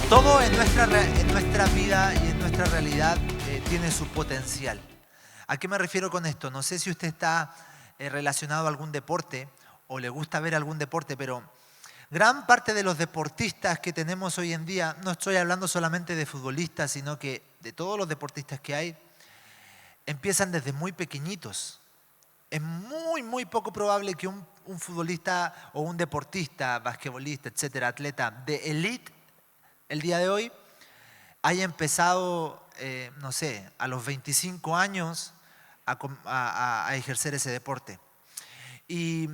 Todo en nuestra vida y en nuestra realidad tiene su potencial. ¿A qué me refiero con esto? No sé si usted está relacionado a algún deporte o le gusta ver algún deporte, pero gran parte de los deportistas que tenemos hoy en día, no estoy hablando solamente de futbolistas, sino que de todos los deportistas que hay, empiezan desde muy pequeñitos. Es muy poco probable que un futbolista o un deportista, basquetbolista, etcétera, atleta de élite el día de hoy haya empezado, no sé, a los 25 años a ejercer ese deporte. Y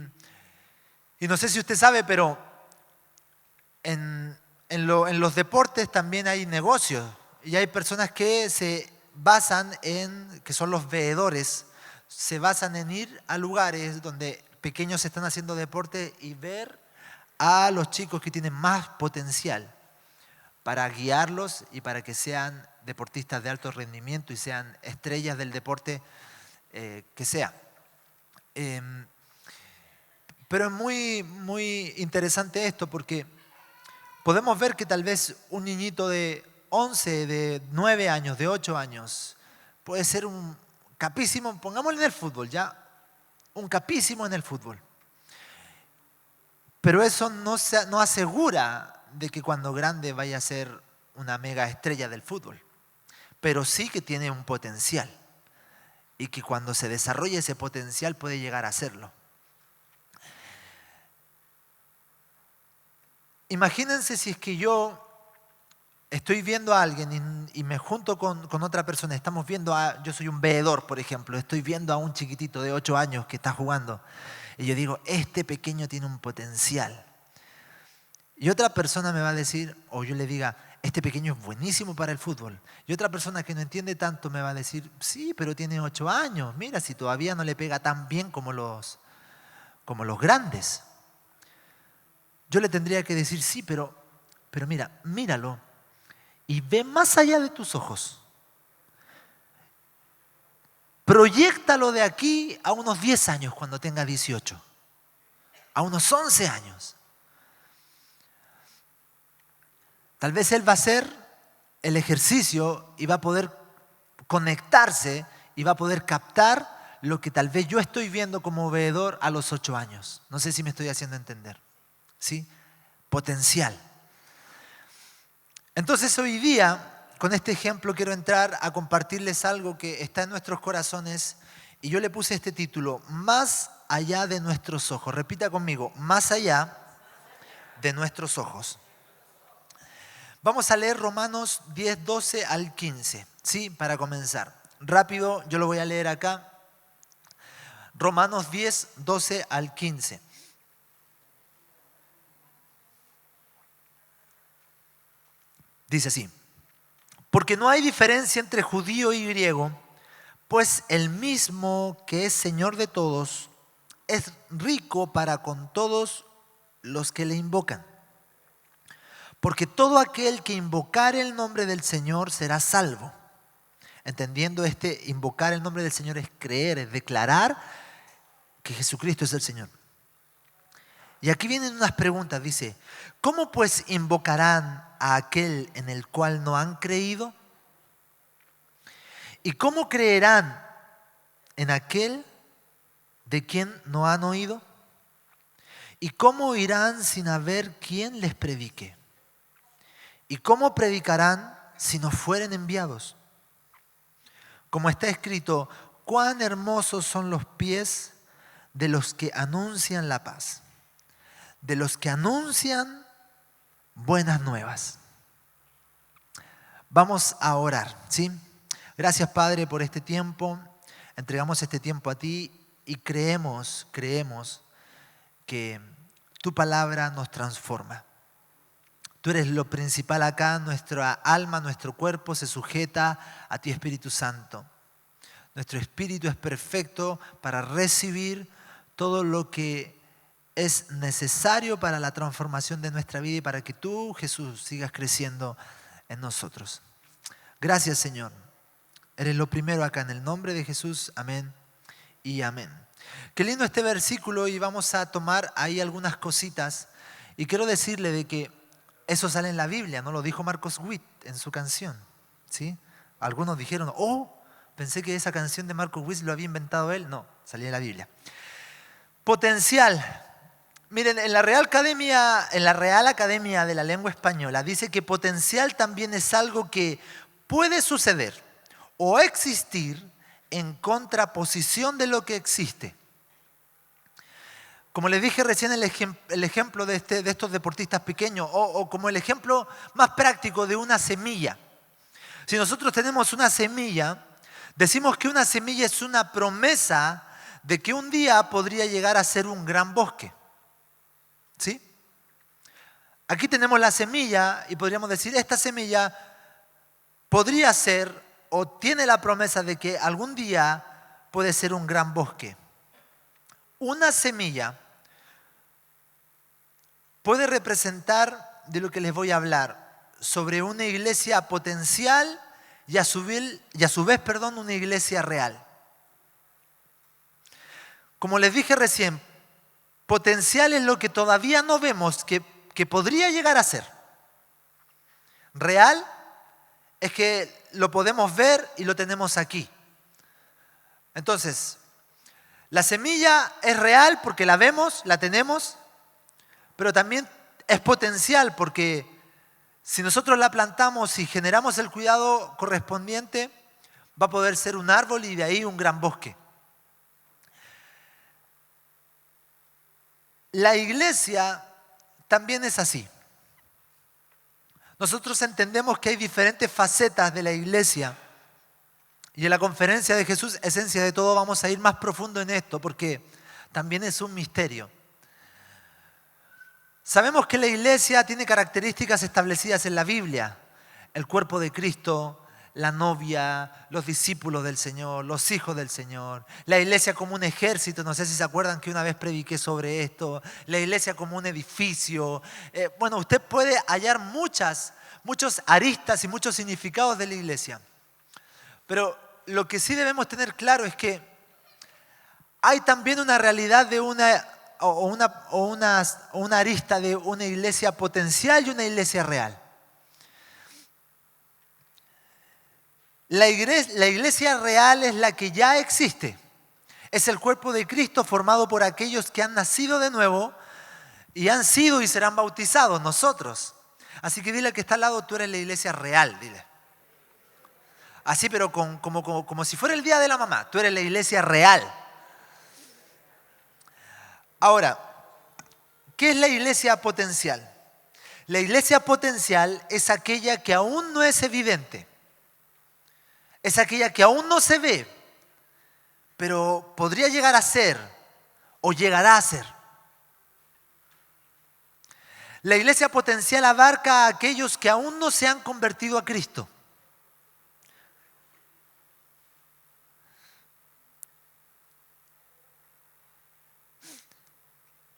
no sé si usted sabe, pero en los deportes también hay negocios y hay personas que se basan que son los veedores, se basan en ir a lugares donde pequeños están haciendo deporte y ver a los chicos que tienen más potencial para guiarlos y para que sean deportistas de alto rendimiento y sean estrellas del deporte que sea. Pero es muy interesante esto porque podemos ver que tal vez un niñito de 11, de 9 años, de 8 años, puede ser un capísimo, pongámosle en el fútbol, ya, un capísimo en el fútbol. Pero eso no asegura de que cuando grande vaya a ser una mega estrella del fútbol. Pero sí que tiene un potencial y que cuando se desarrolle ese potencial puede llegar a serlo. Imagínense si es que yo estoy viendo a alguien y me junto con otra persona, estamos viendo yo soy un veedor, por ejemplo, estoy viendo a un chiquitito de 8 años que está jugando y yo digo, este pequeño tiene un potencial. Y otra persona me va a decir, o yo le diga, este pequeño es buenísimo para el fútbol. Y otra persona que no entiende tanto me va a decir, sí, pero tiene 8 años, mira si todavía no le pega tan bien como los grandes. Yo le tendría que decir, sí, pero mira, míralo y ve más allá de tus ojos. Proyéctalo de aquí a unos 10 años cuando tenga 18, a unos 11 años. Tal vez él va a hacer el ejercicio y va a poder conectarse y va a poder captar lo que tal vez yo estoy viendo como veedor a los 8 años. No sé si me estoy haciendo entender. ¿Sí? Potencial. Entonces hoy día, con este ejemplo, quiero entrar a compartirles algo que está en nuestros corazones y yo le puse este título, Más allá de nuestros ojos. Repita conmigo, más allá de nuestros ojos. Vamos a leer Romanos 10, 12 al 15, ¿sí? Para comenzar. Rápido, yo lo voy a leer acá. Romanos 10, 12 al 15. Dice así, porque no hay diferencia entre judío y griego, pues el mismo que es Señor de todos, es rico para con todos los que le invocan. Porque todo aquel que invocare el nombre del Señor será salvo. Entendiendo invocar el nombre del Señor es creer, es declarar que Jesucristo es el Señor. Y aquí vienen unas preguntas, dice, ¿cómo pues invocarán a aquel en el cual no han creído? ¿Y cómo creerán en aquel de quien no han oído? ¿Y cómo irán sin haber quien les predique? ¿Y cómo predicarán si no fueren enviados? Como está escrito, cuán hermosos son los pies de los que anuncian la paz, de los que anuncian buenas nuevas. Vamos a orar, ¿sí? Gracias, Padre, por este tiempo. Entregamos este tiempo a ti y creemos que tu palabra nos transforma. Tú eres lo principal acá, nuestra alma, nuestro cuerpo se sujeta a ti, Espíritu Santo. Nuestro espíritu es perfecto para recibir todo lo que es necesario para la transformación de nuestra vida y para que tú, Jesús, sigas creciendo en nosotros. Gracias, Señor. Eres lo primero acá en el nombre de Jesús. Amén y amén. Qué lindo este versículo y vamos a tomar ahí algunas cositas. Y quiero decirle de que eso sale en la Biblia, no lo dijo Marcos Witt en su canción. ¿Sí? Algunos dijeron, pensé que esa canción de Marcos Witt lo había inventado él. No, salía en la Biblia. Potencial. Miren, en la Real Academia de la Lengua Española dice que potencial también es algo que puede suceder o existir en contraposición de lo que existe. Como les dije recién, el ejemplo de estos deportistas pequeños o como el ejemplo más práctico de una semilla. Si nosotros tenemos una semilla, decimos que una semilla es una promesa de que un día podría llegar a ser un gran bosque. ¿Sí? Aquí tenemos la semilla y podríamos decir, esta semilla podría ser o tiene la promesa de que algún día puede ser un gran bosque. Una semilla puede representar de lo que les voy a hablar, sobre una iglesia potencial y a su vez, una iglesia real. Como les dije recién, potencial es lo que todavía no vemos que podría llegar a ser. Real es que lo podemos ver y lo tenemos aquí. Entonces, la semilla es real porque la vemos, la tenemos, pero también es potencial porque si nosotros la plantamos y generamos el cuidado correspondiente, va a poder ser un árbol y de ahí un gran bosque. La iglesia también es así. Nosotros entendemos que hay diferentes facetas de la iglesia y en la conferencia de Jesús, Esencia de Todo, vamos a ir más profundo en esto porque también es un misterio. Sabemos que la iglesia tiene características establecidas en la Biblia. El cuerpo de Cristo, la novia, los discípulos del Señor, los hijos del Señor. La iglesia como un ejército, no sé si se acuerdan que una vez prediqué sobre esto. La iglesia como un edificio. Usted puede hallar muchos aristas y muchos significados de la iglesia. Pero lo que sí debemos tener claro es que hay también una realidad de una arista de una iglesia potencial y una iglesia real. La iglesia real es la que ya existe. Es el cuerpo de Cristo formado por aquellos que han nacido de nuevo y han sido y serán bautizados, nosotros. Así que dile al que está al lado, tú eres la iglesia real, dile. Así, pero como si fuera el día de la mamá, tú eres la iglesia real. Ahora, ¿qué es la iglesia potencial? La iglesia potencial es aquella que aún no es evidente. Es aquella que aún no se ve, pero podría llegar a ser o llegará a ser. La iglesia potencial abarca a aquellos que aún no se han convertido a Cristo.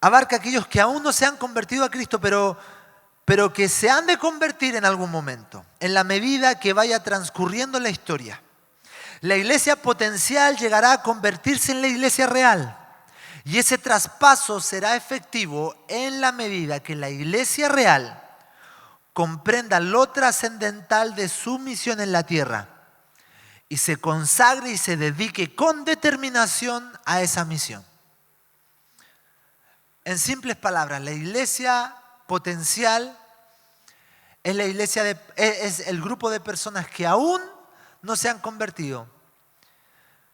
Abarca a aquellos que aún no se han convertido a Cristo, pero que se han de convertir en algún momento, en la medida que vaya transcurriendo la historia. La iglesia potencial llegará a convertirse en la iglesia real. Y ese traspaso será efectivo en la medida que la iglesia real comprenda lo trascendental de su misión en la tierra y se consagre y se dedique con determinación a esa misión. En simples palabras, la iglesia potencial es el grupo de personas que aún no se han convertido,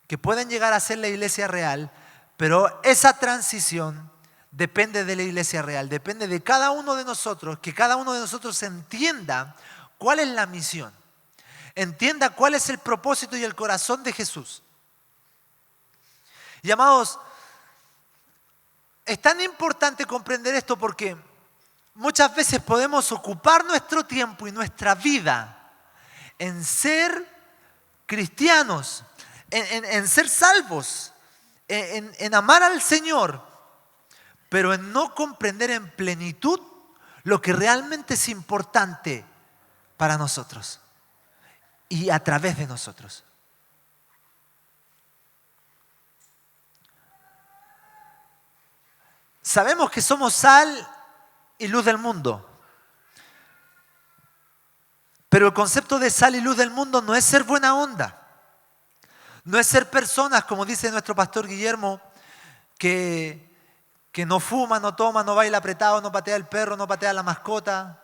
que pueden llegar a ser la iglesia real, pero esa transición depende de la iglesia real, depende de cada uno de nosotros, que cada uno de nosotros entienda cuál es la misión, entienda cuál es el propósito y el corazón de Jesús. Y amados, es tan importante comprender esto porque muchas veces podemos ocupar nuestro tiempo y nuestra vida en ser cristianos, en ser salvos, en amar al Señor, pero en no comprender en plenitud lo que realmente es importante para nosotros y a través de nosotros. Sabemos que somos sal y luz del mundo, Pero el concepto de sal y luz del mundo no es ser buena onda. No es ser personas, como dice nuestro pastor Guillermo, que no fuma, no toma, no baila apretado, no patea el perro, no patea la mascota,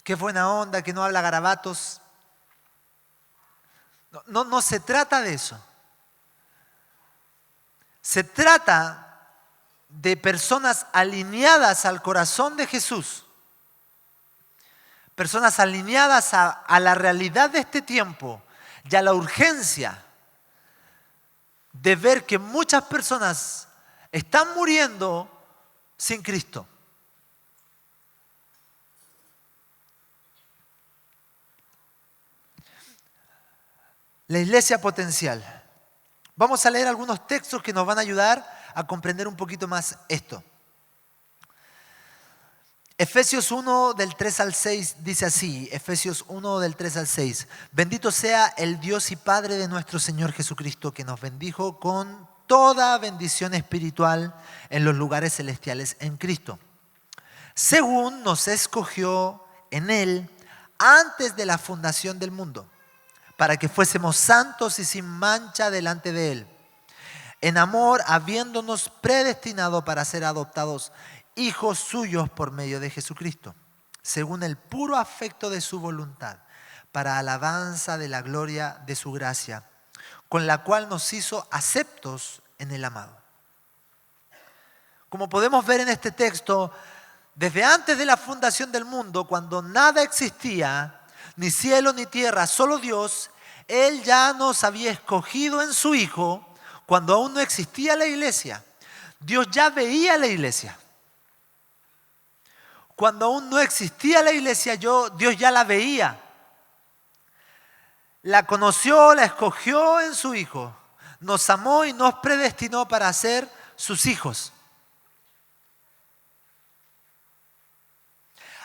que es buena onda, que no habla garabatos. No se trata de eso. Se trata de personas alineadas al corazón de Jesús. Personas alineadas a la realidad de este tiempo y a la urgencia de ver que muchas personas están muriendo sin Cristo. La iglesia potencial. Vamos a leer algunos textos que nos van a ayudar a comprender un poquito más esto. Efesios 1 del 3 al 6 dice así, Efesios 1 del 3 al 6. Bendito sea el Dios y Padre de nuestro Señor Jesucristo, que nos bendijo con toda bendición espiritual en los lugares celestiales en Cristo, según nos escogió en Él antes de la fundación del mundo, para que fuésemos santos y sin mancha delante de Él, en amor habiéndonos predestinado para ser adoptados hijos suyos por medio de Jesucristo, según el puro afecto de su voluntad, para alabanza de la gloria de su gracia, con la cual nos hizo aceptos en el amado. Como podemos ver en este texto, desde antes de la fundación del mundo, cuando nada existía, ni cielo ni tierra, solo Dios, Él ya nos había escogido en su Hijo, cuando aún no existía la iglesia. Dios ya veía la iglesia. Cuando aún no existía la iglesia, Dios ya la veía. La conoció, la escogió en su Hijo. Nos amó y nos predestinó para ser sus hijos.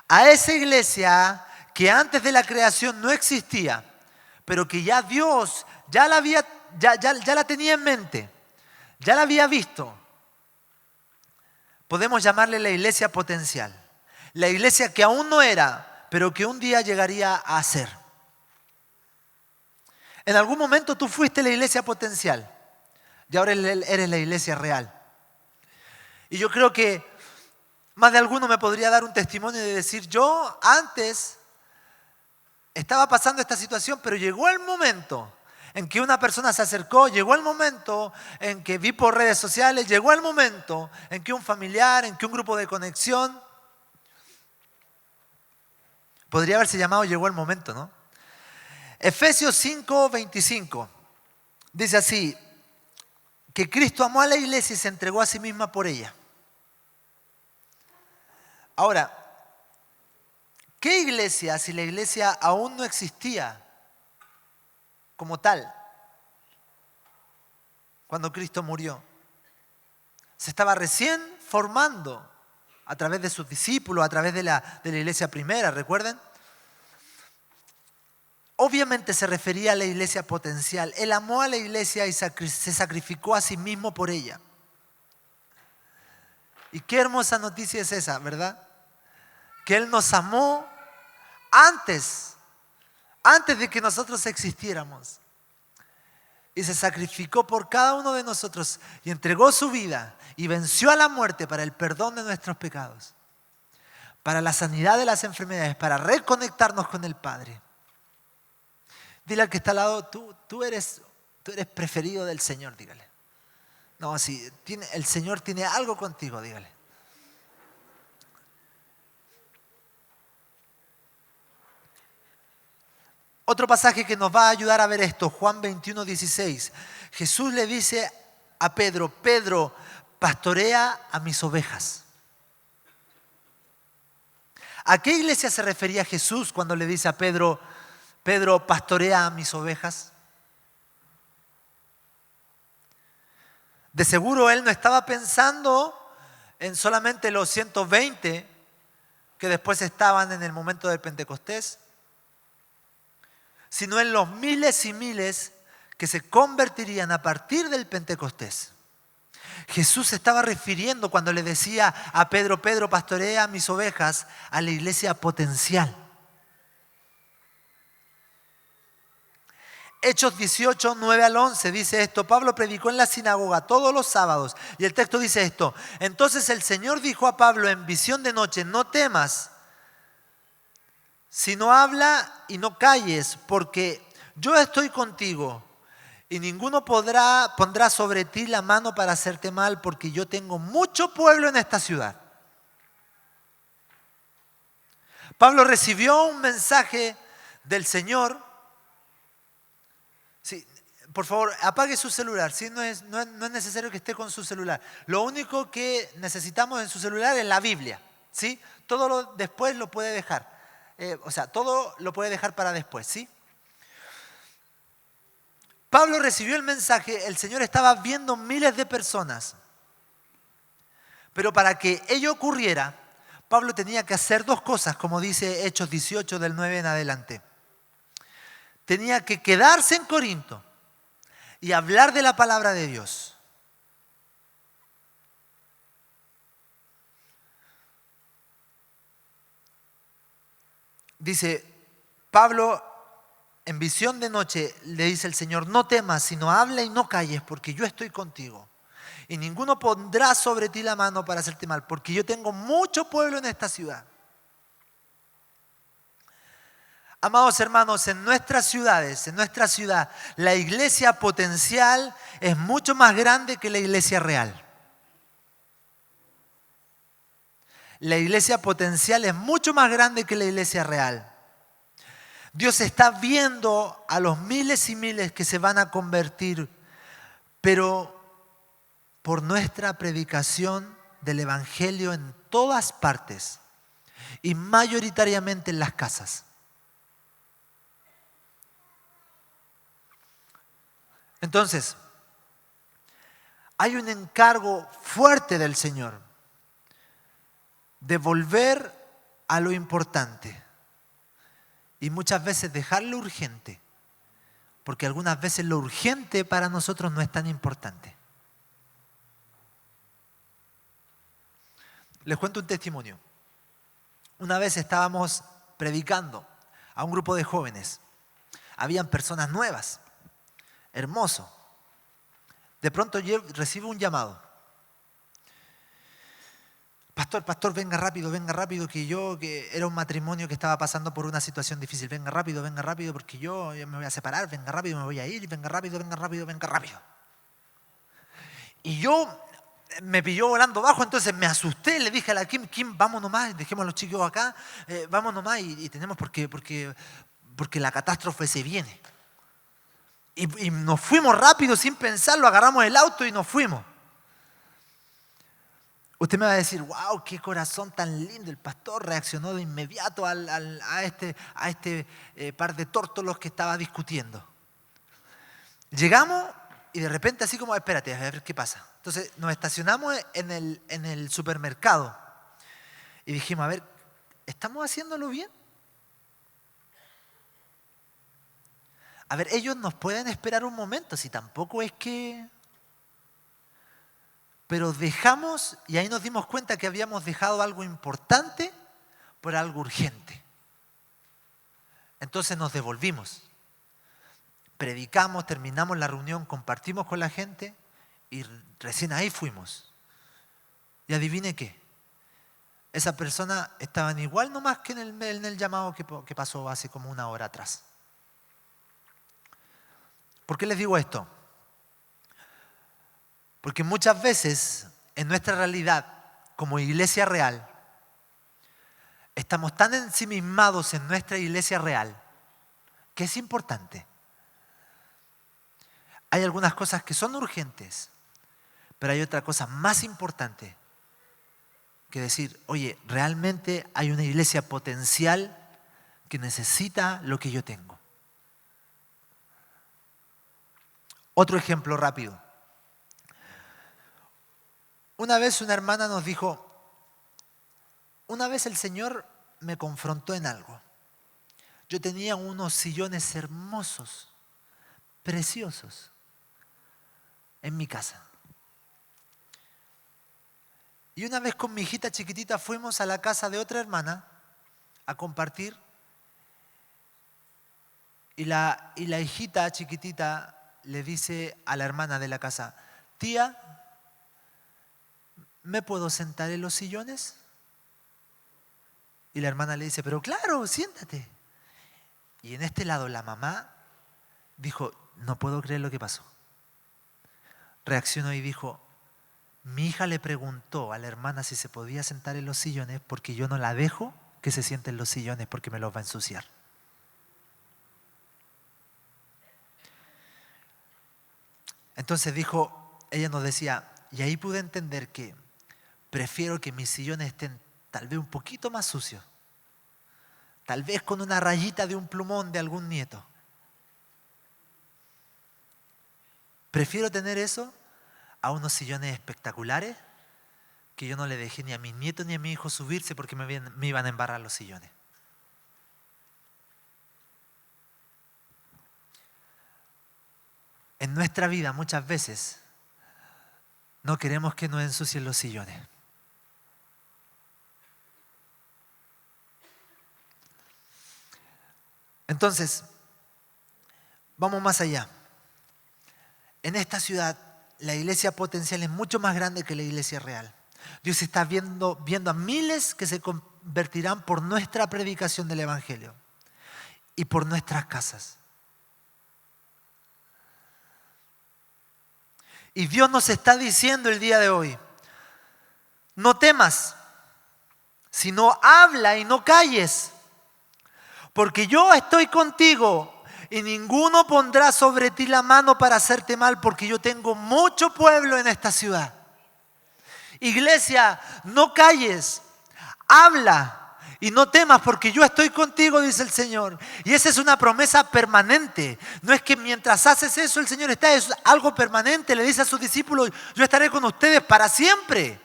A esa iglesia que antes de la creación no existía, pero que ya Dios ya la tenía en mente, ya la había visto, podemos llamarle la iglesia potencial. La iglesia que aún no era, pero que un día llegaría a ser. En algún momento tú fuiste la iglesia potencial y ahora eres la iglesia real. Y yo creo que más de alguno me podría dar un testimonio de decir, yo antes estaba pasando esta situación, pero llegó el momento en que una persona se acercó, llegó el momento en que vi por redes sociales, llegó el momento en que un familiar, en que un grupo de conexión, podría haberse llamado llegó el momento, ¿no? Efesios 5:25 dice así, que Cristo amó a la iglesia y se entregó a sí misma por ella. Ahora, ¿qué iglesia si la iglesia aún no existía como tal cuando Cristo murió? Se estaba recién formando a través de sus discípulos, a través de la iglesia primera, ¿recuerden? Obviamente se refería a la iglesia potencial. Él amó a la iglesia y se sacrificó a sí mismo por ella. Y qué hermosa noticia es esa, ¿verdad? Que Él nos amó antes de que nosotros existiéramos. Y se sacrificó por cada uno de nosotros y entregó su vida y venció a la muerte para el perdón de nuestros pecados, para la sanidad de las enfermedades, para reconectarnos con el Padre. Dile al que está al lado, tú eres preferido del Señor, dígale. No, si el Señor tiene algo contigo, dígale. Otro pasaje que nos va a ayudar a ver esto, Juan 21:16. Jesús le dice a Pedro, Pedro, pastorea a mis ovejas. ¿A qué iglesia se refería Jesús cuando le dice a Pedro, Pedro, pastorea a mis ovejas? De seguro él no estaba pensando en solamente los 120 que después estaban en el momento del Pentecostés, sino en los miles y miles que se convertirían a partir del Pentecostés. Jesús se estaba refiriendo cuando le decía a Pedro, Pedro, pastorea mis ovejas, a la iglesia potencial. Hechos 18, 9 al 11 dice esto: Pablo predicó en la sinagoga todos los sábados. Y el texto dice esto: entonces el Señor dijo a Pablo en visión de noche: no temas, sino habla y no calles, porque yo estoy contigo. Y ninguno pondrá sobre ti la mano para hacerte mal, porque yo tengo mucho pueblo en esta ciudad. Pablo recibió un mensaje del Señor. Sí, por favor, apague su celular. ¿Sí? No es necesario que esté con su celular. Lo único que necesitamos en su celular es la Biblia. ¿Sí? Todo lo después lo puede dejar. Todo lo puede dejar para después. ¿Sí? Pablo recibió el mensaje, el Señor estaba viendo miles de personas. Pero para que ello ocurriera, Pablo tenía que hacer dos cosas, como dice Hechos 18 del 9 en adelante. Tenía que quedarse en Corinto y hablar de la palabra de Dios. Dice Pablo, en visión de noche le dice el Señor: no temas, sino habla y no calles, porque yo estoy contigo. Y ninguno pondrá sobre ti la mano para hacerte mal, porque yo tengo mucho pueblo en esta ciudad. Amados hermanos, en nuestras ciudades, en nuestra ciudad, la iglesia potencial es mucho más grande que la iglesia real. La iglesia potencial es mucho más grande que la iglesia real. Dios está viendo a los miles y miles que se van a convertir, pero por nuestra predicación del Evangelio en todas partes y mayoritariamente en las casas. Entonces, hay un encargo fuerte del Señor de volver a lo importante y muchas veces dejar lo urgente, porque algunas veces lo urgente para nosotros no es tan importante. Les cuento un testimonio. Una vez estábamos predicando a un grupo de jóvenes. Habían personas nuevas. Hermoso. De pronto yo recibo un llamado. Pastor, venga rápido, que era un matrimonio que estaba pasando por una situación difícil. Venga rápido, porque yo me voy a separar. Venga rápido, me voy a ir. Venga rápido. Y yo me pilló volando bajo, entonces me asusté. Le dije a la Kim, vamos nomás, dejemos a los chicos acá. Vamos nomás y tenemos porque la catástrofe se viene. Y nos fuimos rápido sin pensarlo, agarramos el auto y nos fuimos. Usted me va a decir: wow, qué corazón tan lindo, el pastor reaccionó de inmediato a este par de tórtolos que estaba discutiendo. Llegamos y de repente así como: espérate, a ver qué pasa. Entonces nos estacionamos en el supermercado y dijimos: a ver, ¿estamos haciéndolo bien? A ver, ellos nos pueden esperar un momento, si tampoco es que... Pero dejamos, y ahí nos dimos cuenta que habíamos dejado algo importante por algo urgente. Entonces nos devolvimos. Predicamos, terminamos la reunión, compartimos con la gente y recién ahí fuimos. Y adivine qué. Esa persona estaban igual nomás que en el llamado que pasó hace como una hora atrás. ¿Por qué les digo esto? Porque muchas veces en nuestra realidad como iglesia real estamos tan ensimismados en nuestra iglesia real que es importante. Hay algunas cosas que son urgentes, pero hay otra cosa más importante que decir: oye, realmente hay una iglesia potencial que necesita lo que yo tengo. Otro ejemplo rápido. Una vez una hermana nos dijo: una vez el Señor me confrontó en algo. Yo tenía unos sillones hermosos, preciosos, en mi casa. Y una vez con mi hijita chiquitita fuimos a la casa de otra hermana a compartir. Y la hijita chiquitita le dice a la hermana de la casa, tía, ¿me puedo sentar en los sillones? Y la hermana le dice, pero claro, siéntate. Y en este lado la mamá dijo, no puedo creer lo que pasó. Reaccionó y dijo, mi hija le preguntó a la hermana si se podía sentar en los sillones porque yo no la dejo que se siente en los sillones porque me los va a ensuciar. Entonces dijo, ella nos decía, y ahí pude entender que prefiero que mis sillones estén tal vez un poquito más sucios, tal vez con una rayita de un plumón de algún nieto. Prefiero tener eso a unos sillones espectaculares que yo no le dejé ni a mi nieto ni a mi hijo subirse porque me iban a embarrar los sillones. En nuestra vida muchas veces no queremos que nos ensucien los sillones. Entonces, vamos más allá. En esta ciudad, la iglesia potencial es mucho más grande que la iglesia real. Dios está viendo a miles que se convertirán por nuestra predicación del Evangelio y por nuestras casas. Y Dios nos está diciendo el día de hoy, no temas, sino habla y no calles, porque yo estoy contigo. Y ninguno pondrá sobre ti la mano para hacerte mal, porque yo tengo mucho pueblo en esta ciudad. Iglesia, no calles, habla y no temas, porque yo estoy contigo, dice el Señor. Y esa es una promesa permanente. No es que mientras haces eso el Señor está, es algo permanente. Le dice a sus discípulos, yo estaré con ustedes para siempre.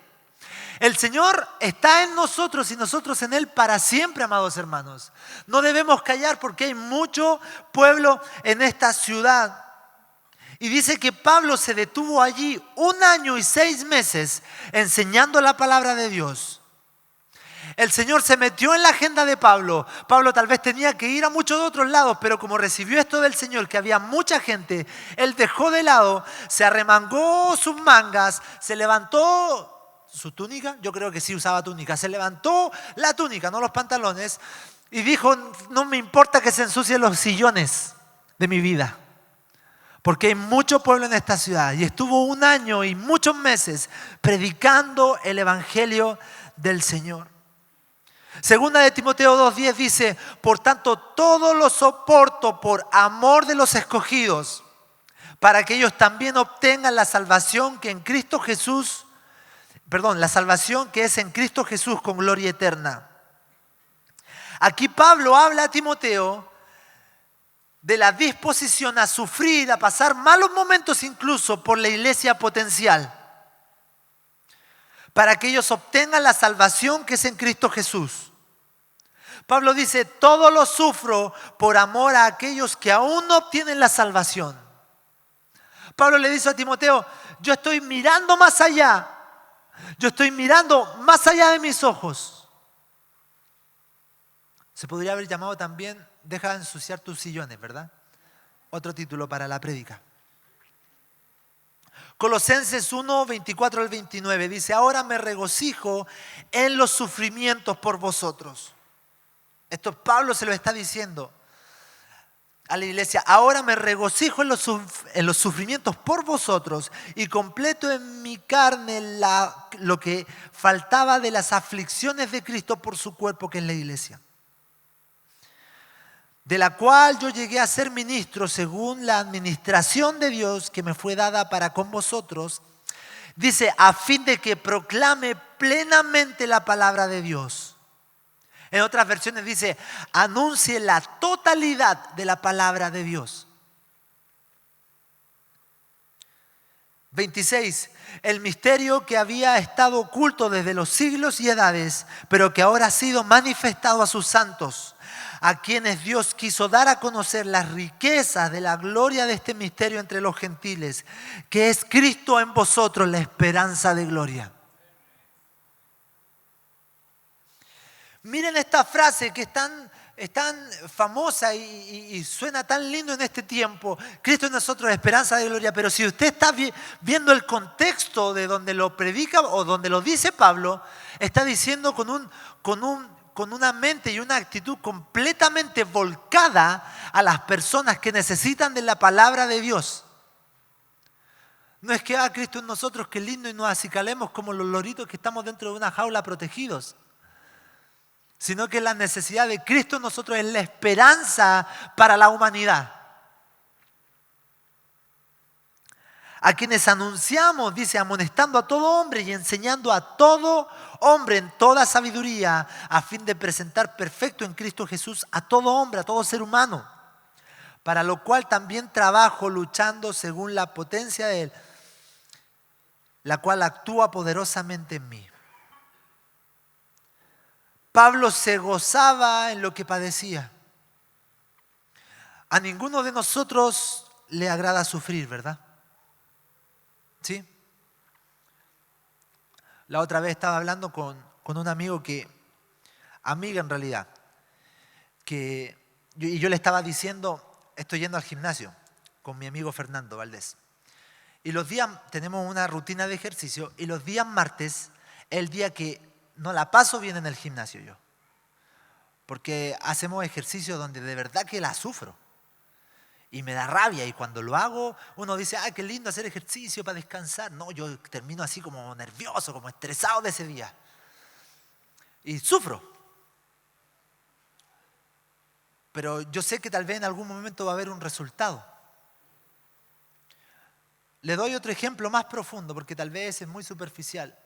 El Señor está en nosotros y nosotros en Él para siempre, amados hermanos. No debemos callar porque hay mucho pueblo en esta ciudad. Y dice que Pablo se detuvo allí 1 año y 6 meses enseñando la palabra de Dios. El Señor se metió en la agenda de Pablo. Pablo tal vez tenía que ir a muchos otros lados, pero como recibió esto del Señor, que había mucha gente, él dejó de lado, se arremangó sus mangas, se levantó su túnica, yo creo que sí usaba túnica, se levantó la túnica, no los pantalones, y dijo, no me importa que se ensucien los sillones de mi vida, porque hay mucho pueblo en esta ciudad. Y estuvo 1 año y muchos meses predicando el Evangelio del Señor. Segunda de Timoteo 2:10 dice, por tanto todo lo soporto por amor de los escogidos, para que ellos también obtengan la salvación que la salvación que es en Cristo Jesús con gloria eterna. Aquí Pablo habla a Timoteo de la disposición a sufrir, a pasar malos momentos incluso por la iglesia potencial, para que ellos obtengan la salvación que es en Cristo Jesús. Pablo dice, todo lo sufro por amor a aquellos que aún no obtienen la salvación. Pablo le dice a Timoteo, yo estoy mirando más allá. Yo estoy mirando más allá de mis ojos. Se podría haber llamado también, deja de ensuciar tus sillones, ¿verdad? Otro título para la prédica. Colosenses 1, 24 al 29 dice, ahora me regocijo en los sufrimientos por vosotros. Esto Pablo se lo está diciendo a la iglesia, ahora me regocijo en los sufrimientos por vosotros y completo en mi carne lo que faltaba de las aflicciones de Cristo por su cuerpo, que es la iglesia, de la cual yo llegué a ser ministro según la administración de Dios que me fue dada para con vosotros, dice, a fin de que proclame plenamente la palabra de Dios. En otras versiones dice, anuncie la totalidad de la palabra de Dios. 26. El misterio que había estado oculto desde los siglos y edades, pero que ahora ha sido manifestado a sus santos, a quienes Dios quiso dar a conocer las riquezas de la gloria de este misterio entre los gentiles, que es Cristo en vosotros, la esperanza de gloria. Miren esta frase que es tan es tan famosa y suena tan lindo en este tiempo. Cristo en nosotros, esperanza de gloria. Pero si usted está viendo el contexto de donde lo predica o donde lo dice Pablo, está diciendo con una mente y una actitud completamente volcada a las personas que necesitan de la palabra de Dios. No es que Cristo en nosotros, qué lindo, y nos acicalemos como los loritos que estamos dentro de una jaula protegidos. Sino que la necesidad de Cristo en nosotros es la esperanza para la humanidad. A quienes anunciamos, dice, amonestando a todo hombre y enseñando a todo hombre en toda sabiduría, a fin de presentar perfecto en Cristo Jesús a todo hombre, a todo ser humano, para lo cual también trabajo luchando según la potencia de Él, la cual actúa poderosamente en mí. Pablo se gozaba en lo que padecía. A ninguno de nosotros le agrada sufrir, ¿verdad? ¿Sí? La otra vez estaba hablando con un amigo amiga en realidad, y yo le estaba diciendo, estoy yendo al gimnasio con mi amigo Fernando Valdés. Y los días, tenemos una rutina de ejercicio, y los días martes, el día que no la paso bien en el gimnasio yo. Porque hacemos ejercicio donde de verdad que la sufro. Y me da rabia, y cuando lo hago, uno dice, ¡ay, qué lindo hacer ejercicio para descansar! No, yo termino así como nervioso, como estresado de ese día. Y sufro. Pero yo sé que tal vez en algún momento va a haber un resultado. Le doy otro ejemplo más profundo, porque tal vez es muy superficial.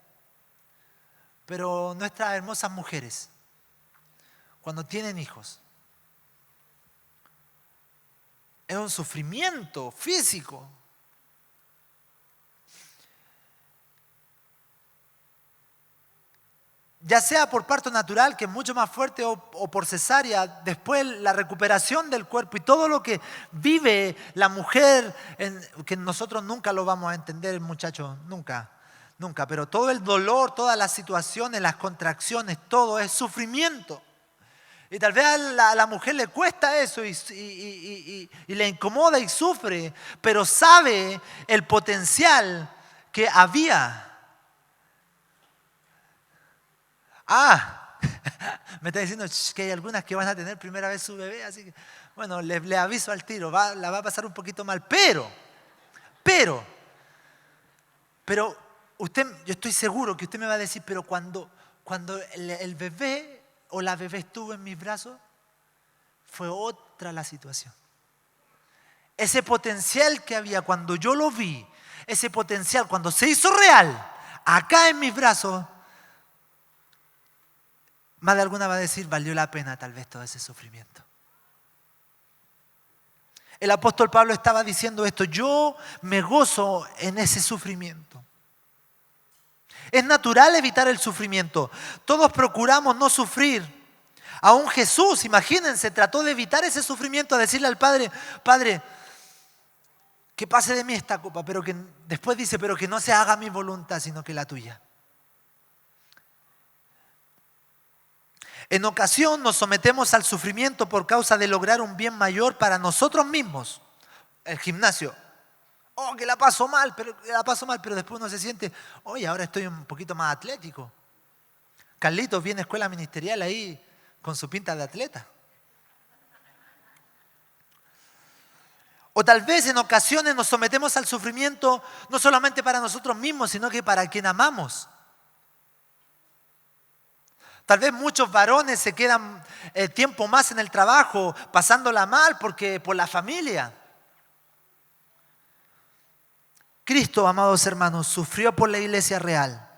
Pero nuestras hermosas mujeres, cuando tienen hijos, es un sufrimiento físico. Ya sea por parto natural, que es mucho más fuerte, o por cesárea, después la recuperación del cuerpo y todo lo que vive la mujer, que nosotros nunca lo vamos a entender, muchachos, nunca, pero todo el dolor, todas las situaciones, las contracciones, todo es sufrimiento. Y tal vez a la mujer le cuesta eso y le incomoda y sufre, pero sabe el potencial que había. Me está diciendo que hay algunas que van a tener primera vez su bebé, así que, bueno, le aviso al tiro, la va a pasar un poquito mal, pero, yo estoy seguro que usted me va a decir, pero cuando el bebé o la bebé estuvo en mis brazos, fue otra la situación. Ese potencial que había cuando yo lo vi, ese potencial cuando se hizo real, acá en mis brazos, más de alguna va a decir, valió la pena tal vez todo ese sufrimiento. El apóstol Pablo estaba diciendo esto, yo me gozo en ese sufrimiento. Es natural evitar el sufrimiento. Todos procuramos no sufrir. Aún Jesús, imagínense, trató de evitar ese sufrimiento, a decirle al Padre, Padre, que pase de mí esta copa, pero que después dice, pero que no se haga mi voluntad, sino que la tuya. En ocasión nos sometemos al sufrimiento por causa de lograr un bien mayor para nosotros mismos. El gimnasio. Que la paso mal, pero después uno se siente, oye, ahora estoy un poquito más atlético. Carlitos viene a escuela ministerial ahí con su pinta de atleta. O tal vez en ocasiones nos sometemos al sufrimiento no solamente para nosotros mismos, sino que para quien amamos. Tal vez muchos varones se quedan tiempo más en el trabajo, pasándola mal por la familia. Cristo, amados hermanos, sufrió por la iglesia real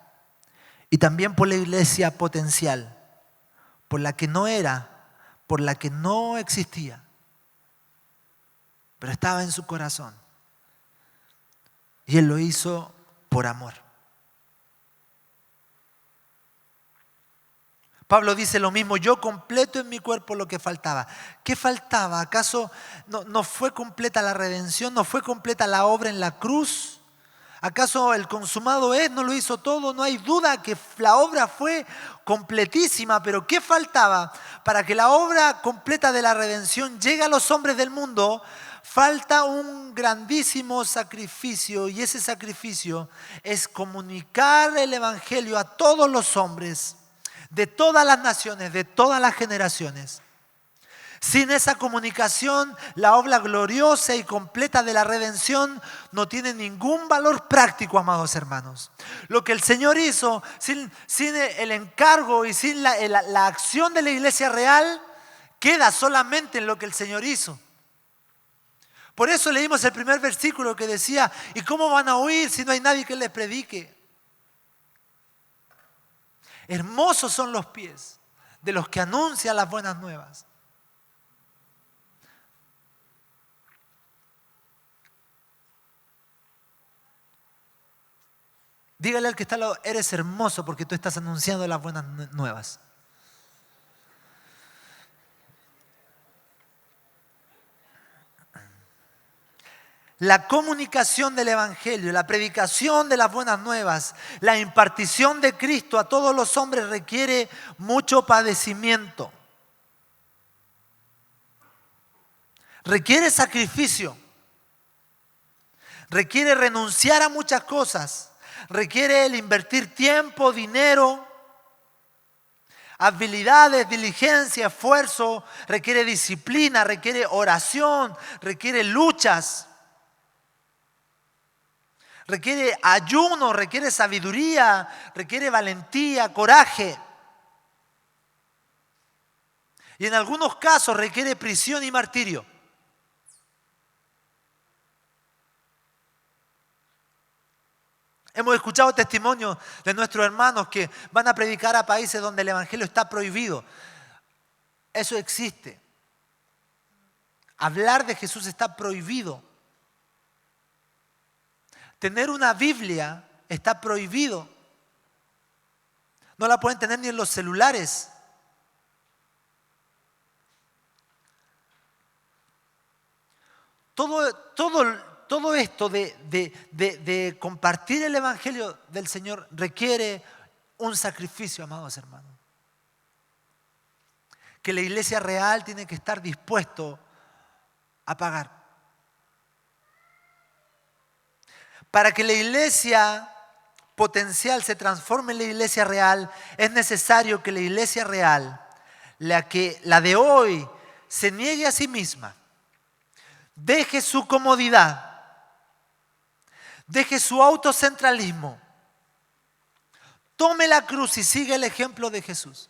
y también por la iglesia potencial, por la que no era, por la que no existía, pero estaba en su corazón. Y Él lo hizo por amor. Pablo dice lo mismo, yo completo en mi cuerpo lo que faltaba. ¿Qué faltaba? ¿Acaso no fue completa la redención? ¿No fue completa la obra en la cruz? ¿Acaso el consumado es? ¿No lo hizo todo? No hay duda que la obra fue completísima, pero ¿qué faltaba? para que la obra completa de la redención llegue a los hombres del mundo, falta un grandísimo sacrificio, y ese sacrificio es comunicar el Evangelio a todos los hombres, de todas las naciones, de todas las generaciones. Sin esa comunicación, la obra gloriosa y completa de la redención no tiene ningún valor práctico, amados hermanos. Lo que el Señor hizo, sin el encargo y sin la acción de la iglesia real, queda solamente en lo que el Señor hizo. Por eso leímos el primer versículo que decía, ¿y cómo van a oír si no hay nadie que les predique? Hermosos son los pies de los que anuncian las buenas nuevas. Dígale al que está al lado, eres hermoso porque tú estás anunciando las buenas nuevas. La comunicación del Evangelio, la predicación de las buenas nuevas, la impartición de Cristo a todos los hombres requiere mucho padecimiento. Requiere sacrificio. Requiere renunciar a muchas cosas. Requiere el invertir tiempo, dinero, habilidades, diligencia, esfuerzo. Requiere disciplina, requiere oración, requiere luchas. Requiere ayuno, requiere sabiduría, requiere valentía, coraje. Y en algunos casos requiere prisión y martirio. Hemos escuchado testimonios de nuestros hermanos que van a predicar a países donde el evangelio está prohibido. Eso existe. Hablar de Jesús está prohibido. Tener una Biblia está prohibido. No la pueden tener ni en los celulares. Todo esto de compartir el Evangelio del Señor requiere un sacrificio, amados hermanos. Que la iglesia real tiene que estar dispuesto a pagar. Para que la iglesia potencial se transforme en la iglesia real, es necesario que la iglesia real, la de hoy, se niegue a sí misma, deje su comodidad, deje su autocentralismo, tome la cruz y siga el ejemplo de Jesús.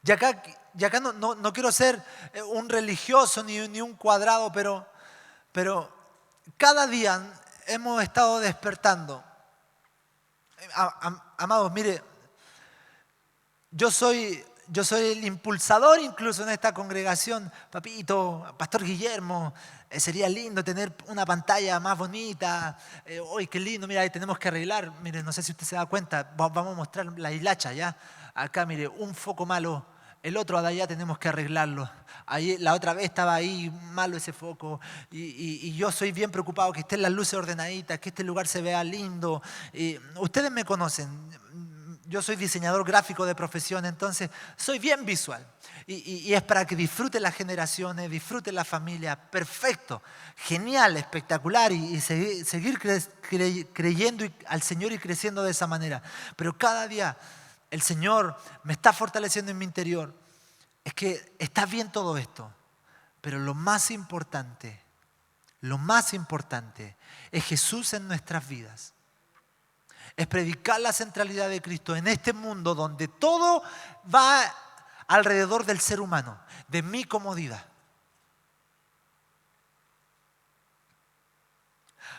Y acá no quiero ser un religioso ni un cuadrado, pero cada día hemos estado despertando. Amados, mire, yo soy el impulsador incluso en esta congregación. Papito, Pastor Guillermo, sería lindo tener una pantalla más bonita. Uy, qué lindo, mira, ahí tenemos que arreglar. Mire, no sé si usted se da cuenta, vamos a mostrar la hilacha, ¿ya? Acá, mire, un foco malo. El otro de allá tenemos que arreglarlo. Ahí, la otra vez estaba ahí malo ese foco. Y yo soy bien preocupado que estén las luces ordenaditas, que este lugar se vea lindo. Ustedes me conocen. Yo soy diseñador gráfico de profesión, entonces soy bien visual. Y es para que disfruten las generaciones, disfruten la familia. Perfecto, genial, espectacular. Y seguir creyendo al Señor y creciendo de esa manera. Pero cada día el Señor me está fortaleciendo en mi interior. Es que está bien todo esto, pero lo más importante es Jesús en nuestras vidas. Es predicar la centralidad de Cristo en este mundo donde todo va alrededor del ser humano, de mi comodidad.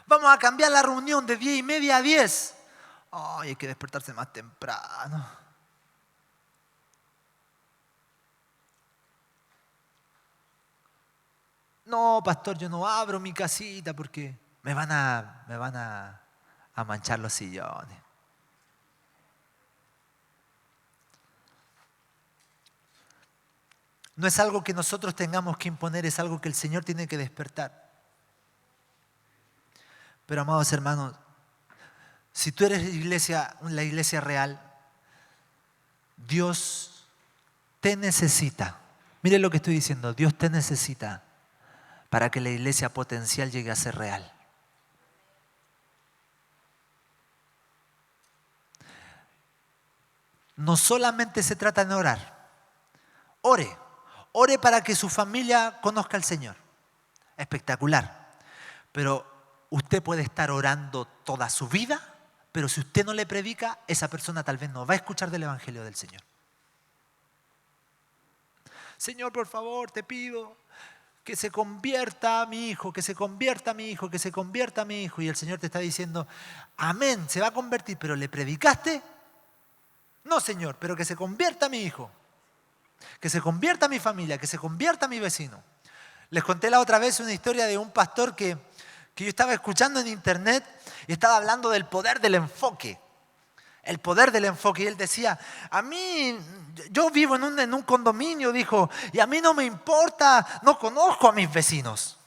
Vamos a cambiar la reunión de 10:30 a 10. Ay, hay que despertarse más temprano. No, pastor, yo no abro mi casita porque me van a manchar los sillones. No es algo que nosotros tengamos que imponer, es algo que el Señor tiene que despertar. Pero, amados hermanos, Si tú eres la iglesia real, Dios te necesita. Mire lo que estoy diciendo, Dios te necesita para que la iglesia potencial llegue a ser real. No solamente se trata de orar. Ore para que su familia conozca al Señor. Espectacular. Pero usted puede estar orando toda su vida, pero si usted no le predica, esa persona tal vez no va a escuchar del Evangelio del Señor. Señor, por favor, te pido que se convierta mi hijo, que se convierta mi hijo, que se convierta mi hijo. Y el Señor te está diciendo, amén, se va a convertir, pero ¿le predicaste? No, Señor, pero que se convierta mi hijo, que se convierta mi familia, que se convierta mi vecino. Les conté la otra vez una historia de un pastor que yo estaba escuchando en internet y estaba hablando del poder del enfoque. El poder del enfoque. Y él decía, a mí, yo vivo en un condominio, dijo, y a mí no me importa, no conozco a mis vecinos.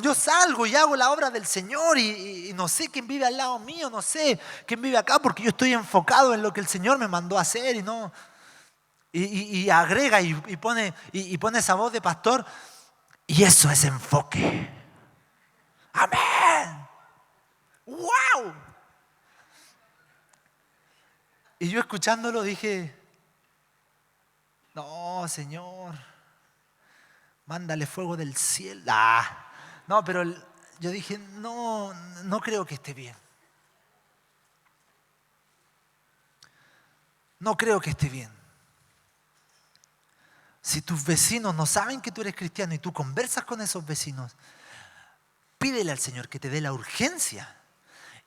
Yo salgo y hago la obra del Señor y no sé quién vive al lado mío, no sé quién vive acá porque yo estoy enfocado en lo que el Señor me mandó a hacer y agrega y pone esa voz de pastor y eso es enfoque. ¡Amén! ¡Wow! Y yo escuchándolo dije, no, Señor, mándale fuego del cielo. No, pero yo dije, no creo que esté bien. No creo que esté bien. Si tus vecinos no saben que tú eres cristiano y tú conversas con esos vecinos, pídele al Señor que te dé la urgencia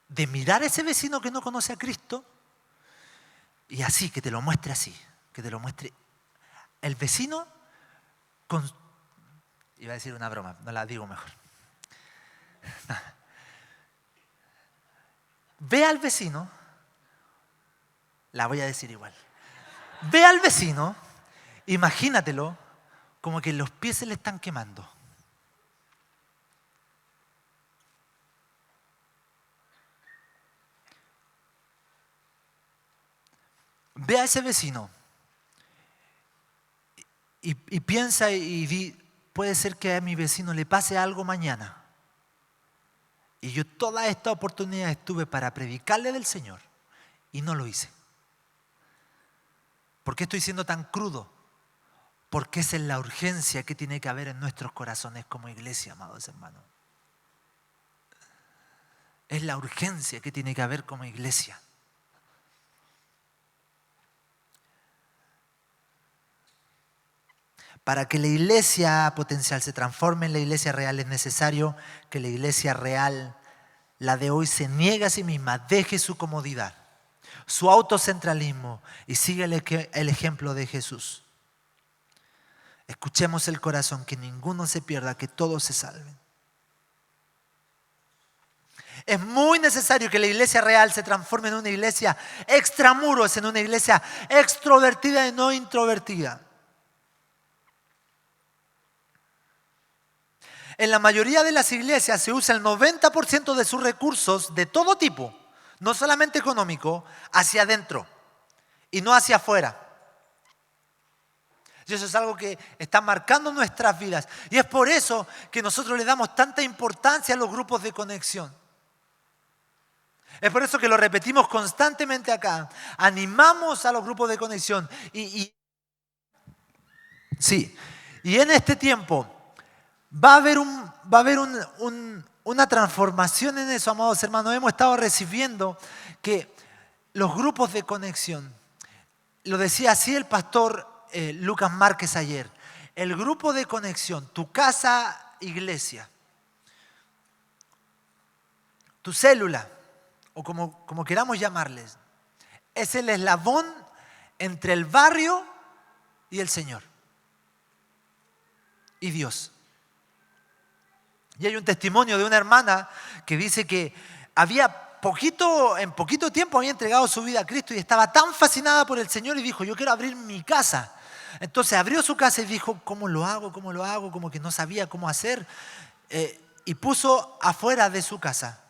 de mirar a ese vecino que no conoce a Cristo y así, que te lo muestre así, que te lo muestre. El vecino, iba a decir una broma, no la digo mejor. No. Ve al vecino, la voy a decir igual. Ve al vecino, imagínatelo como que los pies se le están quemando. Ve a ese vecino y piensa y di, puede ser que a mi vecino le pase algo mañana. Y yo toda esta oportunidad estuve para predicarle del Señor y no lo hice. ¿Por qué estoy siendo tan crudo? Porque esa es la urgencia que tiene que haber en nuestros corazones como iglesia, amados hermanos. Es la urgencia que tiene que haber como iglesia. Para que la iglesia potencial se transforme en la iglesia real es necesario que la iglesia real, la de hoy, se niegue a sí misma, deje su comodidad, su autocentralismo y siga el ejemplo de Jesús. Escuchemos el corazón, que ninguno se pierda, que todos se salven. Es muy necesario que la iglesia real se transforme en una iglesia extramuros, en una iglesia extrovertida y no introvertida. En la mayoría de las iglesias se usa el 90% de sus recursos de todo tipo, no solamente económico, hacia adentro y no hacia afuera. Y eso es algo que está marcando nuestras vidas. Y es por eso que nosotros le damos tanta importancia a los grupos de conexión. Es por eso que lo repetimos constantemente acá. Animamos a los grupos de conexión. Y en este tiempo va a haber una transformación en eso, amados hermanos. Hemos estado recibiendo que los grupos de conexión, lo decía así el pastor Lucas Márquez ayer, el grupo de conexión, tu casa iglesia, tu célula, o como queramos llamarles, es el eslabón entre el barrio y el Señor y Dios. Y hay un testimonio de una hermana que dice que en poquito tiempo había entregado su vida a Cristo y estaba tan fascinada por el Señor y dijo, yo quiero abrir mi casa. Entonces abrió su casa y dijo, ¿cómo lo hago? Como que no sabía cómo hacer. Y puso afuera de su casa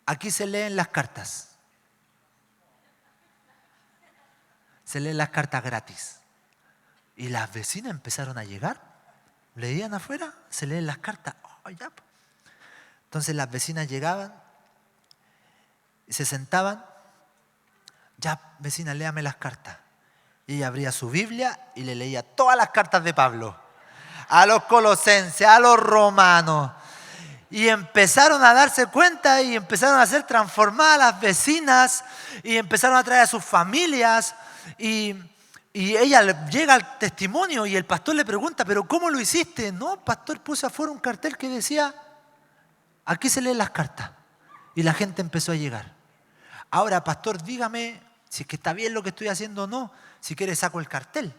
Aquí se leen las cartas. Se leen las cartas gratis. Y las vecinas empezaron a llegar. Leían afuera, se leen las cartas. Oh, ya. Entonces las vecinas llegaban y se sentaban. Ya, vecina, léame las cartas. Y ella abría su Biblia y le leía todas las cartas de Pablo. A los colosenses, a los romanos. Y empezaron a darse cuenta y empezaron a ser transformadas las vecinas y empezaron a traer a sus familias. Y ella llega al testimonio y el pastor le pregunta, ¿pero cómo lo hiciste? No, pastor, puse afuera un cartel que decía, aquí se leen las cartas. Y la gente empezó a llegar. Ahora, pastor, dígame si es que está bien lo que estoy haciendo o no. Si quiere saco el cartel.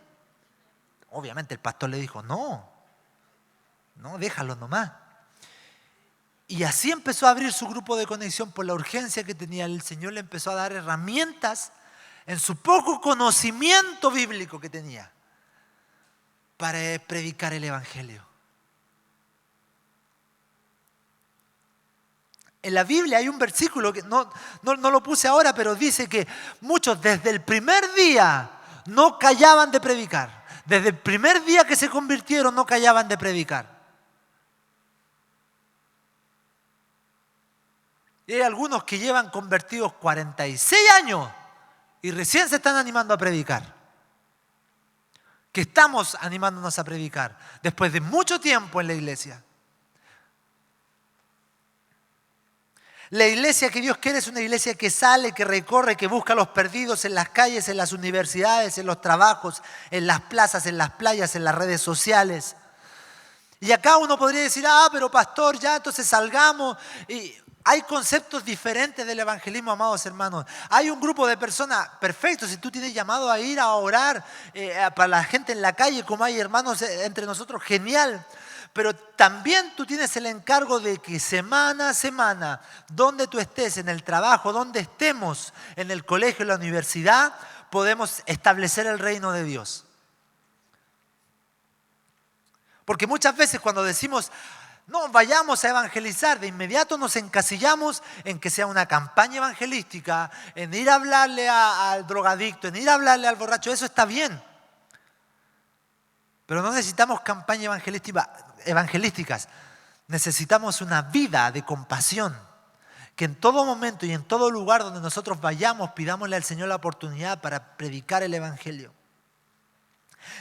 Obviamente el pastor le dijo, no, déjalo nomás. Y así empezó a abrir su grupo de conexión por la urgencia que tenía. El Señor le empezó a dar herramientas en su poco conocimiento bíblico que tenía para predicar el Evangelio. En la Biblia hay un versículo que no lo puse ahora, pero dice que muchos desde el primer día no callaban de predicar. Desde el primer día que se convirtieron no callaban de predicar. Y hay algunos que llevan convertidos 46 años y recién se están animando a predicar. Que estamos animándonos a predicar después de mucho tiempo en la iglesia. La iglesia que Dios quiere es una iglesia que sale, que recorre, que busca a los perdidos en las calles, en las universidades, en los trabajos, en las plazas, en las playas, en las redes sociales. Y acá uno podría decir, pero pastor, ya entonces salgamos. Y hay conceptos diferentes del evangelismo, amados hermanos. Hay un grupo de personas, perfecto, si tú tienes llamado a ir a orar para la gente en la calle, como hay hermanos entre nosotros, genial. Pero también tú tienes el encargo de que semana a semana, donde tú estés, en el trabajo, donde estemos, en el colegio, en la universidad, podemos establecer el reino de Dios. Porque muchas veces cuando decimos, no, vayamos a evangelizar, de inmediato nos encasillamos en que sea una campaña evangelística, en ir a hablarle al drogadicto, en ir a hablarle al borracho, eso está bien. Pero no necesitamos campañas evangelísticas, necesitamos una vida de compasión, que en todo momento y en todo lugar donde nosotros vayamos, pidámosle al Señor la oportunidad para predicar el Evangelio.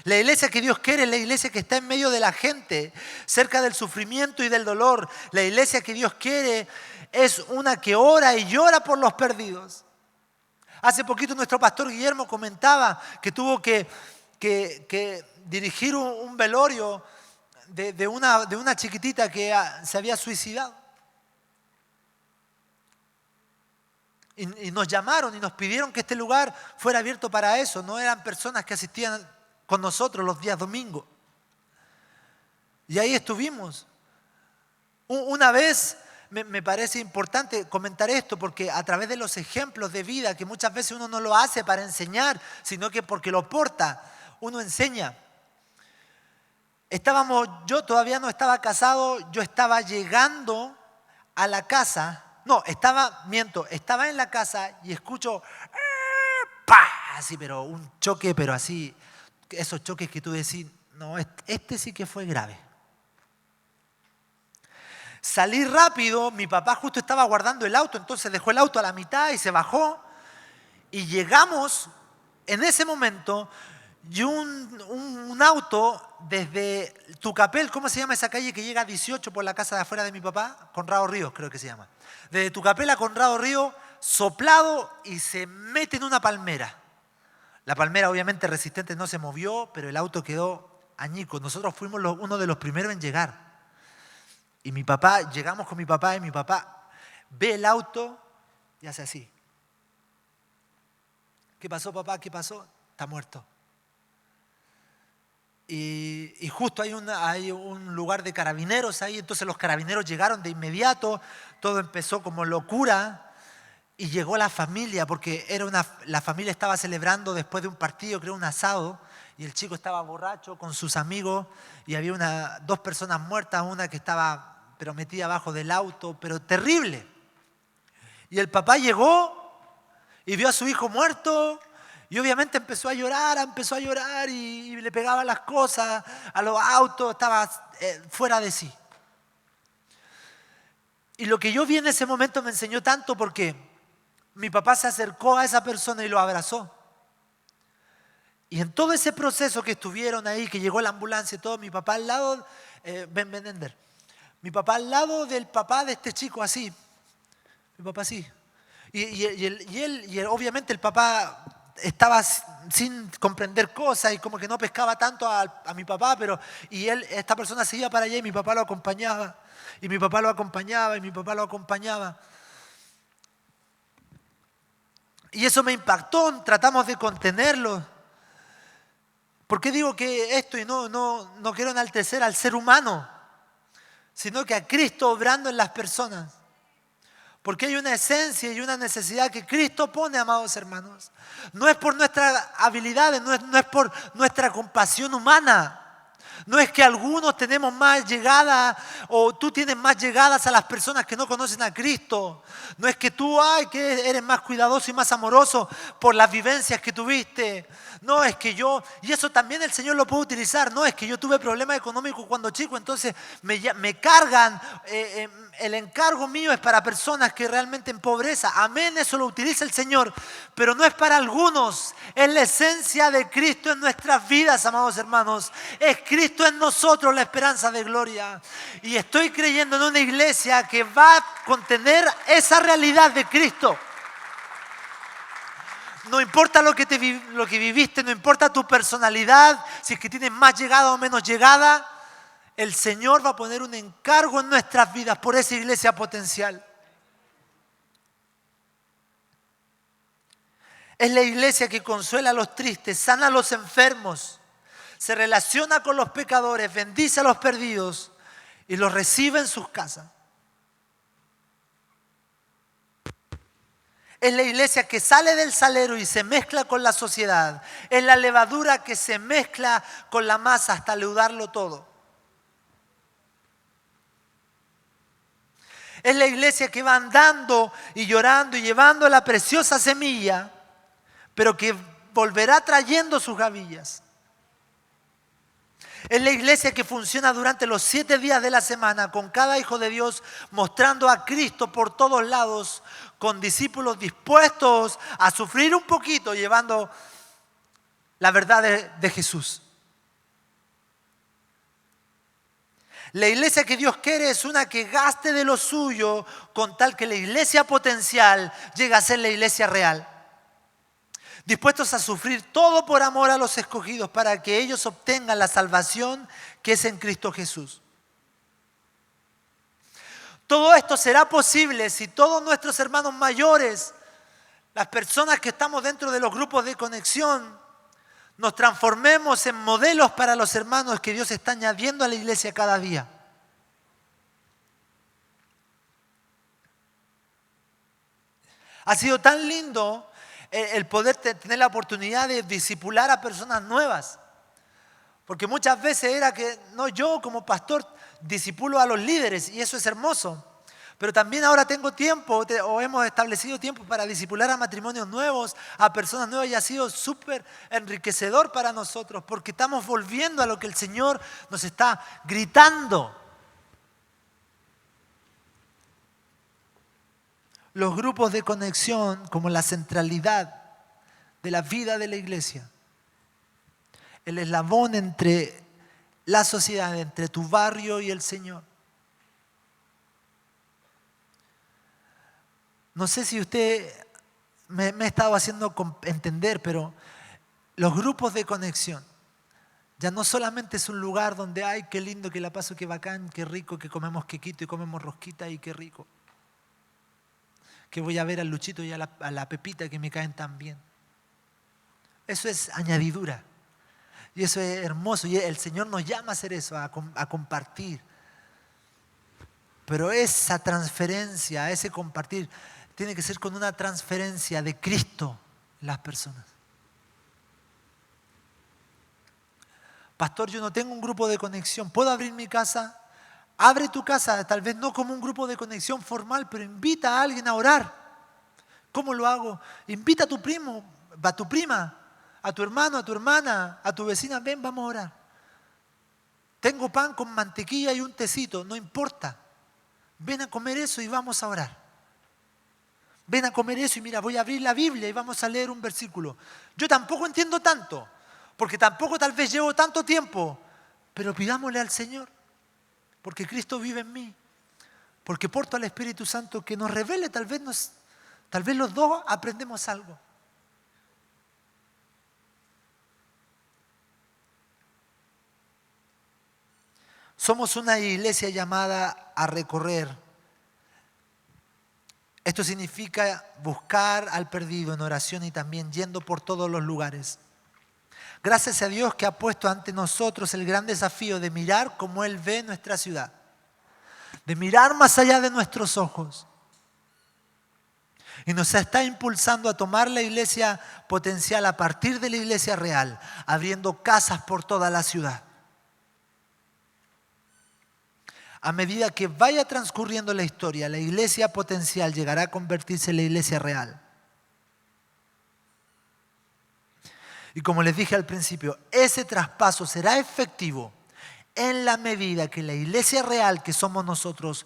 La iglesia que Dios quiere es la iglesia que está en medio de la gente, cerca del sufrimiento y del dolor. La iglesia que Dios quiere es una que ora y llora por los perdidos. Hace poquito nuestro pastor Guillermo comentaba que tuvo que dirigir un velorio de una chiquitita que se había suicidado. Y nos llamaron y nos pidieron que este lugar fuera abierto para eso. No eran personas que asistían con nosotros los días domingos. Y ahí estuvimos. Una vez me parece importante comentar esto porque a través de los ejemplos de vida, que muchas veces uno no lo hace para enseñar, sino que porque lo porta, uno enseña. Yo todavía no estaba casado, yo estaba llegando a la casa, estaba en la casa y escucho, ¡pah! Así, pero un choque, pero así, esos choques que tú decís, no, este sí que fue grave. Salí rápido, mi papá justo estaba guardando el auto, entonces dejó el auto a la mitad y se bajó y llegamos en ese momento. Y un auto desde Tucapel, ¿cómo se llama esa calle que llega a 18 por la casa de afuera de mi papá? Conrado Ríos creo que se llama. Desde Tucapel a Conrado Ríos, soplado y se mete en una palmera. La palmera obviamente resistente no se movió, pero el auto quedó añico. Nosotros fuimos uno de los primeros en llegar. Y llegamos con mi papá y mi papá ve el auto y hace así. ¿Qué pasó, papá? ¿Qué pasó? Está muerto. Y justo hay un lugar de carabineros ahí, entonces los carabineros llegaron de inmediato, todo empezó como locura y llegó la familia, porque la familia estaba celebrando después de un partido, creo un asado, y el chico estaba borracho con sus amigos y había 2 personas muertas, una que estaba pero metida abajo del auto, pero terrible. Y el papá llegó y vio a su hijo muerto y obviamente empezó a llorar y le pegaba las cosas a los autos, estaba fuera de sí. Y lo que yo vi en ese momento me enseñó tanto porque mi papá se acercó a esa persona y lo abrazó. Y en todo ese proceso que estuvieron ahí, que llegó la ambulancia y todo, mi papá al lado, Ender, mi papá al lado del papá de este chico así, mi papá así. Y obviamente el papá estaba sin comprender cosas y como que no pescaba tanto a mi papá, esta persona se iba para allá y mi papá lo acompañaba. Y mi papá lo acompañaba y mi papá lo acompañaba. Y eso me impactó, tratamos de contenerlo. ¿Por qué digo que esto y no quiero enaltecer al ser humano, sino que a Cristo obrando en las personas? Porque hay una esencia y una necesidad que Cristo pone, amados hermanos. No es por nuestras habilidades, no es por nuestra compasión humana. No es que algunos tenemos más llegada o tú tienes más llegadas a las personas que no conocen a Cristo. No es que tú que eres más cuidadoso y más amoroso por las vivencias que tuviste. No es que y eso también el Señor lo puede utilizar. No es que yo tuve problemas económicos cuando chico, entonces me cargan. El encargo mío es para personas que realmente en pobreza. Amén, eso lo utiliza el Señor. Pero no es para algunos. Es la esencia de Cristo en nuestras vidas, amados hermanos. Es Cristo en nosotros la esperanza de gloria. Y estoy creyendo en una iglesia que va a contener esa realidad de Cristo. No importa lo que viviste, no importa tu personalidad, si es que tienes más llegada o menos llegada. El Señor va a poner un encargo en nuestras vidas por esa iglesia potencial. Es la iglesia que consuela a los tristes, sana a los enfermos, se relaciona con los pecadores, bendice a los perdidos y los recibe en sus casas. Es la iglesia que sale del salero y se mezcla con la sociedad. Es la levadura que se mezcla con la masa hasta leudarlo todo. Es la iglesia que va andando y llorando y llevando la preciosa semilla, pero que volverá trayendo sus gavillas. Es la iglesia que funciona durante los 7 días de la semana, con cada hijo de Dios mostrando a Cristo por todos lados, con discípulos dispuestos a sufrir un poquito, llevando la verdad de Jesús. La iglesia que Dios quiere es una que gaste de lo suyo con tal que la iglesia potencial llegue a ser la iglesia real. Dispuestos a sufrir todo por amor a los escogidos para que ellos obtengan la salvación que es en Cristo Jesús. Todo esto será posible si todos nuestros hermanos mayores, las personas que estamos dentro de los grupos de conexión, nos transformemos en modelos para los hermanos que Dios está añadiendo a la iglesia cada día. Ha sido tan lindo el poder tener la oportunidad de discipular a personas nuevas. Porque muchas veces era que yo como pastor discipulo a los líderes y eso es hermoso. Pero también ahora tengo tiempo o hemos establecido tiempo para discipular a matrimonios nuevos, a personas nuevas y ha sido súper enriquecedor para nosotros porque estamos volviendo a lo que el Señor nos está gritando. Los grupos de conexión como la centralidad de la vida de la iglesia. El eslabón entre la sociedad, entre tu barrio y el Señor. No sé si usted me ha estado haciendo entender, pero los grupos de conexión ya no solamente es un lugar donde, ay, qué lindo, que la paso, qué bacán, qué rico, que comemos quequito y comemos rosquita y qué rico. Que voy a ver al Luchito y a la Pepita que me caen tan bien. Eso es añadidura. Y eso es hermoso. Y el Señor nos llama a hacer eso, a compartir. Pero esa transferencia, ese compartir, tiene que ser con una transferencia de Cristo en las personas. Pastor, yo no tengo un grupo de conexión. ¿Puedo abrir mi casa? Abre tu casa, tal vez no como un grupo de conexión formal, pero invita a alguien a orar. ¿Cómo lo hago? Invita a tu primo, a tu prima, a tu hermano, a tu hermana, a tu vecina. Ven, vamos a orar. Tengo pan con mantequilla y un tecito, no importa. Ven a comer eso y vamos a orar. Ven a comer eso y mira, voy a abrir la Biblia y vamos a leer un versículo. Yo tampoco entiendo tanto, porque tampoco tal vez llevo tanto tiempo, pero pidámosle al Señor, porque Cristo vive en mí, porque porto al Espíritu Santo que nos revele, tal vez los dos aprendemos algo. Somos una iglesia llamada a recorrer. Esto significa buscar al perdido en oración y también yendo por todos los lugares. Gracias a Dios que ha puesto ante nosotros el gran desafío de mirar como Él ve nuestra ciudad, de mirar más allá de nuestros ojos. Y nos está impulsando a tomar la iglesia potencial a partir de la iglesia real, abriendo casas por toda la ciudad. A medida que vaya transcurriendo la historia, la iglesia potencial llegará a convertirse en la iglesia real. Y como les dije al principio, ese traspaso será efectivo en la medida que la iglesia real que somos nosotros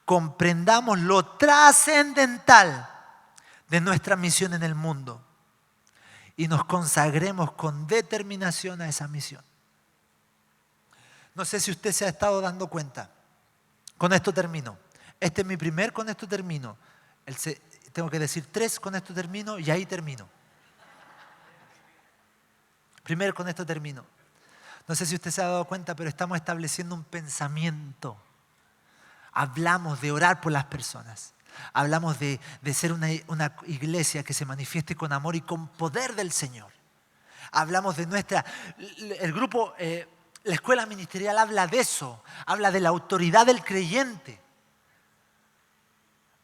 comprendamos lo trascendental de nuestra misión en el mundo y nos consagremos con determinación a esa misión. No sé si usted se ha estado dando cuenta. Con esto termino. Este es mi primer, con esto termino. Tengo que decir 3, con esto termino y ahí termino. Primero, con esto termino. No sé si usted se ha dado cuenta, pero estamos estableciendo un pensamiento. Hablamos de orar por las personas. Hablamos de ser una iglesia que se manifieste con amor y con poder del Señor. Hablamos de el grupo, la escuela ministerial habla de eso. Habla de la autoridad del creyente.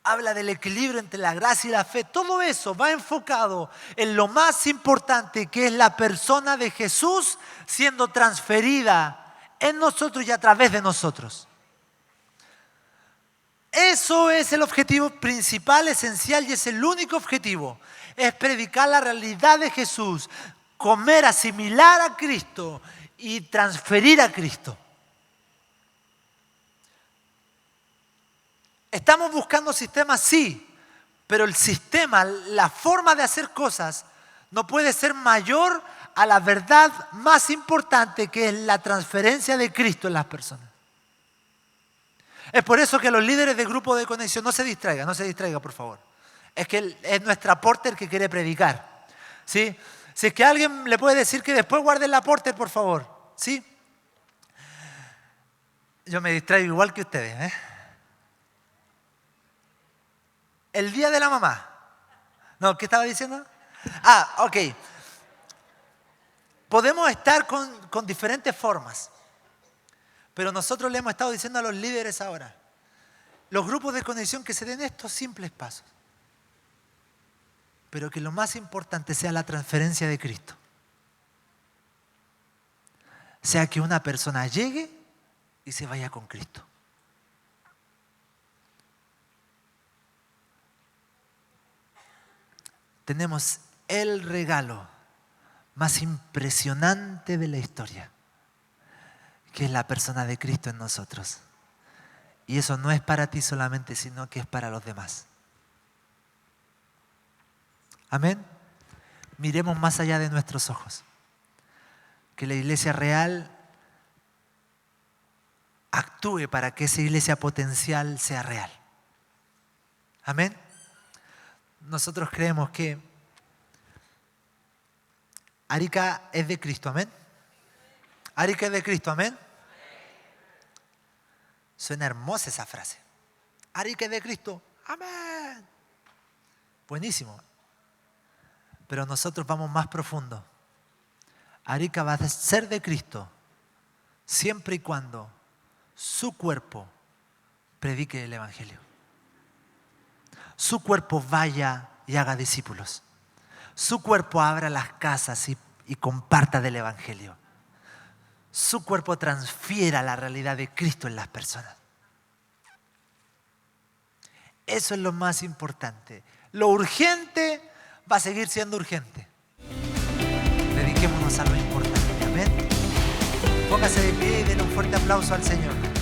Habla del equilibrio entre la gracia y la fe. Todo eso va enfocado en lo más importante, que es la persona de Jesús siendo transferida en nosotros y a través de nosotros. Eso es el objetivo principal, esencial, y es el único objetivo. Es predicar la realidad de Jesús, comer, asimilar a Cristo y transferir a Cristo. ¿Estamos buscando sistemas? Sí, pero el sistema, la forma de hacer cosas, no puede ser mayor a la verdad más importante, que es la transferencia de Cristo en las personas. Es por eso que los líderes de grupo de conexión, no se distraiga por favor. Es que es nuestro aporte el que quiere predicar. ¿Sí? Si es que alguien le puede decir que después guarde el aporte, por favor. ¿Sí? Yo me distraigo igual que ustedes, El día de la mamá. No, ¿qué estaba diciendo? Ok. Podemos estar con diferentes formas. Pero nosotros le hemos estado diciendo a los líderes ahora, los grupos de conexión, que se den estos simples pasos. Pero que lo más importante sea la transferencia de Cristo. Sea que una persona llegue y se vaya con Cristo. Tenemos el regalo más impresionante de la historia, que es la persona de Cristo en nosotros. Y eso no es para ti solamente, sino que es para los demás. Amén. Miremos más allá de nuestros ojos. Que la iglesia real actúe para que esa iglesia potencial sea real. Amén. Nosotros creemos que Arica es de Cristo, amén. Arica es de Cristo, amén. Suena hermosa esa frase. Arica es de Cristo, amén. Buenísimo. Pero nosotros vamos más profundo. Arica va a ser de Cristo siempre y cuando su cuerpo predique el Evangelio. Su cuerpo vaya y haga discípulos. Su cuerpo abra las casas y comparta del Evangelio. Su cuerpo transfiera la realidad de Cristo en las personas. Eso es lo más importante. Lo urgente va a seguir siendo urgente. Dediquémonos a lo importante. Amén. Póngase de pie y denle un fuerte aplauso al Señor.